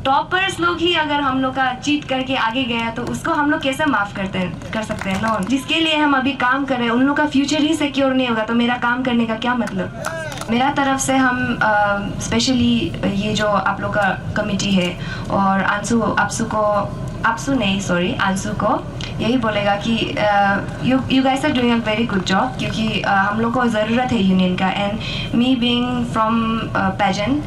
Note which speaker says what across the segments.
Speaker 1: Toppers लोग ही अगर हम लोग का चीट करके आगे गया तो उसको हम लोग कैसे माफ कर सकते हैं। नो, जिसके लिए हम अभी काम कर रहे हैं उन लोग का फ्यूचर ही सिक्योर नहीं होगा तो मेरा काम करने का क्या मतलब। मेरा तरफ से हम स्पेशली ये जो आप लोग का कमिटी है और आंसू को यही बोलेगा कि you guys are doing a very good job, क्योंकि हम लोग को ज़रूरत है यूनियन का। And me being from pageant,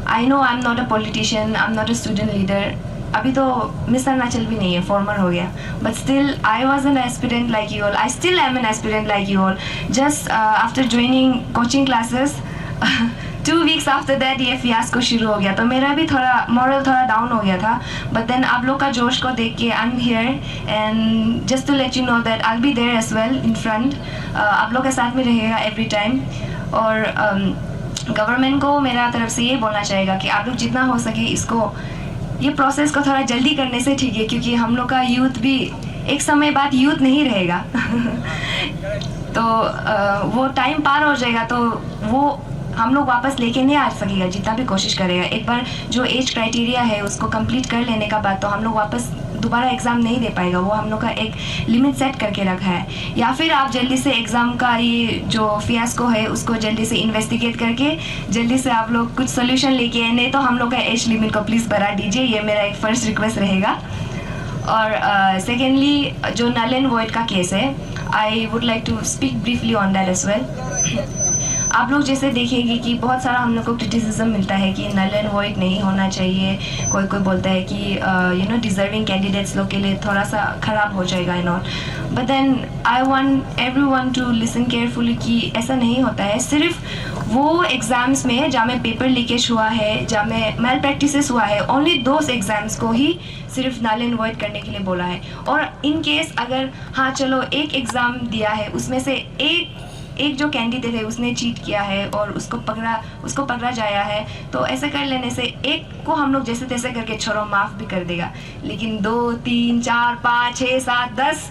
Speaker 1: I know I am not a politician, I am not a student leader. अभी तो मिस अरुणाचल भी नहीं है, फॉर्मर हो गया, but still I was an aspirant like you all, I still am an aspirant like you all. Just after joining coaching classes 2 weeks after that ये fiasco शुरू हो गया, तो मेरा भी थोड़ा मॉरल थोड़ा डाउन हो गया था। बट देन आप लोग का जोश को देख के I am here and just to let you know that I will be there as well in front. आप लोग के साथ में रहेगा एवरी टाइम। और गवर्नमेंट को मेरा तरफ से ये बोलना चाहेगा कि आप लोग जितना हो सके इसको, ये प्रोसेस को थोड़ा जल्दी करने से ठीक है, क्योंकि हम लोग का यूथ भी एक समय बाद यूथ नहीं रहेगा तो वो टाइम पार हो जाएगा तो वो हम लोग वापस लेके नहीं आ सकेगा जितना भी कोशिश करेगा। एक बार जो एज क्राइटेरिया है उसको कंप्लीट कर लेने का बाद तो हम लोग वापस दोबारा एग्ज़ाम नहीं दे पाएगा। वो हम लोग का एक लिमिट सेट करके रखा है। या फिर आप जल्दी से एग्ज़ाम का ये जो फियास्को है उसको जल्दी से इन्वेस्टिगेट करके जल्दी से आप लोग कुछ सोल्यूशन लेके आए, नहीं तो हम लोग का एज लिमिट को प्लीज़ बढ़ा दीजिए। ये मेरा एक फर्स्ट रिक्वेस्ट रहेगा। और सेकेंडली जो नल एंड वॉइड का केस है, I would like to speak briefly on that as well. आप लोग जैसे देखेंगे कि बहुत सारा हम लोग को क्रिटिसिज्म मिलता है कि नल एंड वॉइड नहीं होना चाहिए। कोई बोलता है कि डिजर्विंग कैंडिडेट्स लोग के लिए थोड़ा सा ख़राब हो जाएगा and all. But then I want everyone to listen carefully कि ऐसा नहीं होता है। सिर्फ वो एग्ज़ाम्स में जहाँ में पेपर लीकेज हुआ है, जहाँ में मेल प्रैक्टिसेस हुआ है, ओनली दोज एग्ज़ाम्स को ही सिर्फ नल एंड वॉइड करने के लिए बोला है। और इन केस अगर हाँ चलो एक एग्ज़ाम दिया है, उसमें से एक जो कैंडिडेट है उसने चीट किया है और उसको पकड़ा जाया है, तो ऐसे कर लेने से एक को हम लोग जैसे तैसे करके छोड़ो माफ़ भी कर देगा। लेकिन 2, 3, 4, 5, 6, 7, 10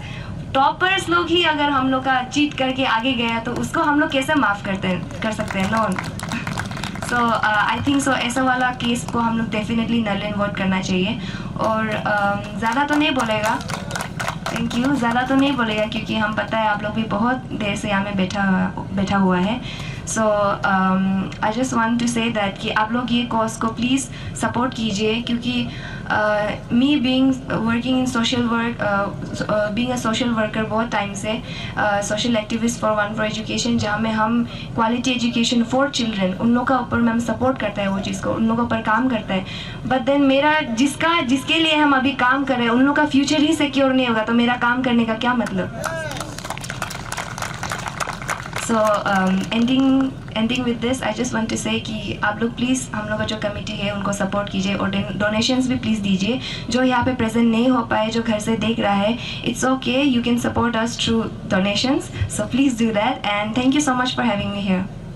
Speaker 1: टॉपर्स लोग ही अगर हम लोग का चीट करके आगे गया तो उसको हम लोग कैसे माफ़ कर सकते हैं। No, so I think so ऐसा वाला केस को हम लोग डेफिनेटली नल एंड वॉइड करना चाहिए। और ज़्यादा तो नहीं बोलेगा, थैंक यू, ज़्यादा तो नहीं बोलेगा क्योंकि हम पता है आप लोग भी बहुत देर से यहाँ में बैठा हुआ है। So I just want to say that कि आप लोग ये कॉज को प्लीज़ सपोर्ट कीजिए, क्योंकि me being working in social work, being a social worker बहुत टाइम से, social activist for one for education, जहाँ में हम क्वालिटी एजुकेशन फॉर चिल्ड्रन उन लोग का ऊपर में हम सपोर्ट करता है, वो चीज़ को उन लोगों पर काम करता है। बट देन मेरा जिसके लिए हम अभी काम कर रहे हैं उन लोग का फ्यूचर ही सिक्योर नहीं होगा तो मेरा काम करने का क्या मतलब। So ending with this I just want to say कि आप लोग प्लीज़ हम लोग का जो कमेटी है उनको सपोर्ट कीजिए और डोनेशंस भी प्लीज़ दीजिए। जो यहाँ पे प्रेजेंट नहीं हो पाए, जो घर से देख रहा है, it's okay, you can support us through donations, so please do that and thank you so much for having me here.